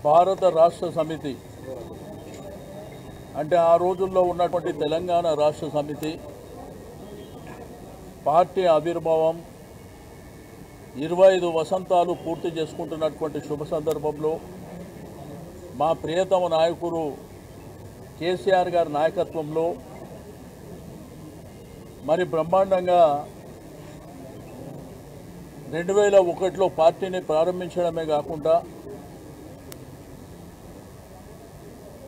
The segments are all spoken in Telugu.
భారత రాష్ట్ర సమితి అంటే ఆ రోజుల్లో ఉన్నటువంటి తెలంగాణ రాష్ట్ర సమితి పార్టీ ఆవిర్భావం 25 వసంతాలు పూర్తి చేసుకుంటున్నటువంటి శుభ సందర్భంలో మా ప్రియతమ నాయకుడు కేసీఆర్ గారి నాయకత్వంలో మరి బ్రహ్మాండంగా 2001లో పార్టీని ప్రారంభించడమే కాకుండా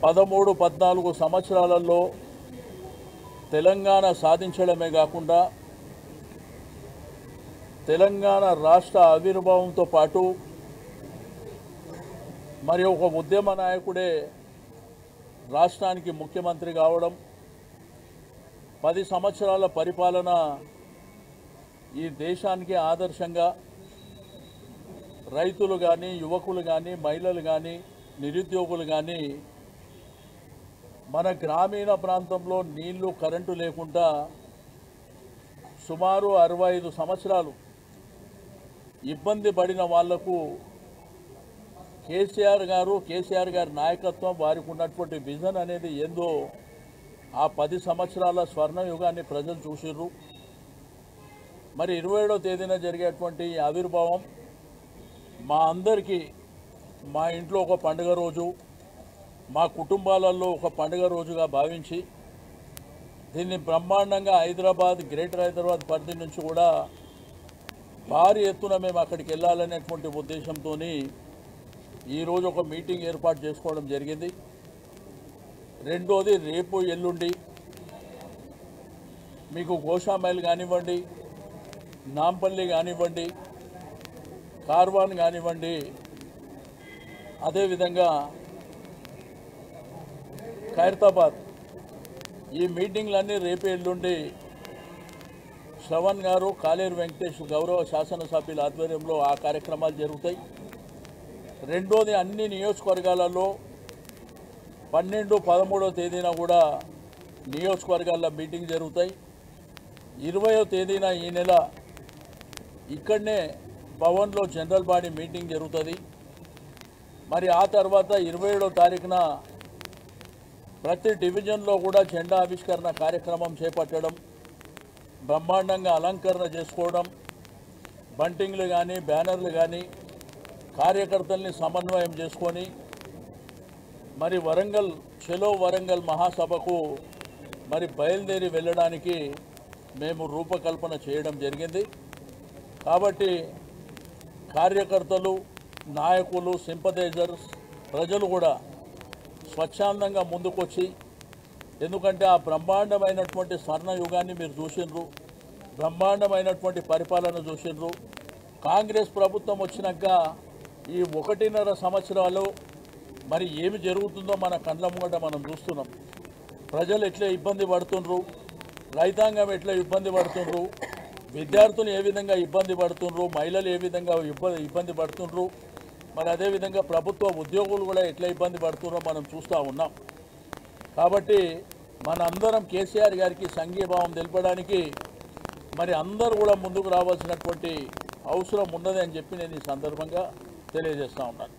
13-14 సంవత్సరాలలో తెలంగాణ సాధించడమే కాకుండా తెలంగాణ రాష్ట్ర ఆవిర్భావంతో పాటు మరి ఒక ఉద్యమ నాయకుడే రాష్ట్రానికి ముఖ్యమంత్రి కావడం 10 సంవత్సరాల పరిపాలన ఈ దేశానికి ఆదర్శంగా రైతులు కానీ యువకులు కానీ మహిళలు కానీ నిరుద్యోగులు కానీ మన గ్రామీణ ప్రాంతంలో నీళ్లు కరెంటు లేకుండా సుమారు 65 సంవత్సరాలు ఇబ్బంది పడిన వాళ్లకు కేసీఆర్ గారి నాయకత్వం వారికి ఉన్నటువంటి విజన్ అనేది ఏందో ఆ 10 సంవత్సరాల స్వర్ణయుగాన్ని ప్రజలు చూసిర్రు. మరి 27వ తేదీన జరిగేటువంటి ఆవిర్భావం మా అందరికీ మా ఇంట్లో ఒక పండుగ రోజు, మా కుటుంబాలలో ఒక పండుగ రోజుగా భావించి దీన్ని బ్రహ్మాండంగా గ్రేటర్ హైదరాబాద్ పరిధి నుంచి కూడా భారీ ఎత్తున మేము అక్కడికి వెళ్ళాలనేటువంటి ఉద్దేశంతో ఈరోజు ఒక మీటింగ్ ఏర్పాటు చేసుకోవడం జరిగింది. రెండోది రేపు ఎల్లుండి మీకు గోషామైల్ కానివ్వండి, నాంపల్లి కానివ్వండి, కార్వాన్ కానివ్వండి, అదేవిధంగా ఖైరతాబాద్ ఈ మీటింగ్లన్నీ రేపు ఎల్లుండి శ్రవణ్ గారు, కాలేరు వెంకటేష్ గౌరవ శాసనసభ్యుల ఆధ్వర్యంలో ఆ కార్యక్రమాలు జరుగుతాయి. రెండోది అన్ని నియోజకవర్గాలలో 12-13వ తేదీన కూడా నియోజకవర్గాల్లో మీటింగ్ జరుగుతాయి. 20వ తేదీన ఈ నెల ఇక్కడనే భవన్లో జనరల్ బాడీ మీటింగ్ జరుగుతుంది. మరి ఆ తర్వాత 27వ తారీఖున ప్రతి డివిజన్లో కూడా జెండా ఆవిష్కరణ కార్యక్రమం చేపట్టడం, బ్రహ్మాండంగా అలంకరణ చేసుకోవడం, బంటింగ్లు కానీ బ్యానర్లు కానీ కార్యకర్తల్ని సమన్వయం చేసుకొని మరి చలో వరంగల్ మహాసభకు మరి బయలుదేరి వెళ్ళడానికి మేము రూపకల్పన చేయడం జరిగింది. కాబట్టి కార్యకర్తలు, నాయకులు, సింపథైజర్స్, ప్రజలు కూడా స్వచ్ఛందంగా ముందుకొచ్చి, ఎందుకంటే ఆ బ్రహ్మాండమైనటువంటి స్వర్ణయుగాన్ని మీరు చూసినారు, బ్రహ్మాండమైనటువంటి పరిపాలన చూసినారు. కాంగ్రెస్ ప్రభుత్వం వచ్చినాక ఈ 1.5 సంవత్సరాలు మరి ఏమి జరుగుతుందో మన కళ్ళ ముంగట మనం చూస్తున్నాం. ప్రజలు ఎట్లా ఇబ్బంది పడుతుండ్రు, రైతాంగం ఎట్లా ఇబ్బంది పడుతుండ్రు, విద్యార్థులు ఏ విధంగా ఇబ్బంది పడుతుండ్రు, మహిళలు ఏ విధంగా ఇబ్బంది పడుతుండ్రు, మరి అదేవిధంగా ప్రభుత్వ ఉద్యోగులు కూడా ఎట్లా ఇబ్బంది పడుతున్నారో మనం చూస్తూ ఉన్నాం. కాబట్టి మనందరం కేసీఆర్ గారికి సంఘీభావం తెలపడానికి మరి అందరూ కూడా ముందుకు రావాల్సినటువంటి అవసరం ఉన్నది అని చెప్పి నేను ఈ సందర్భంగా తెలియజేస్తూ ఉన్నాను.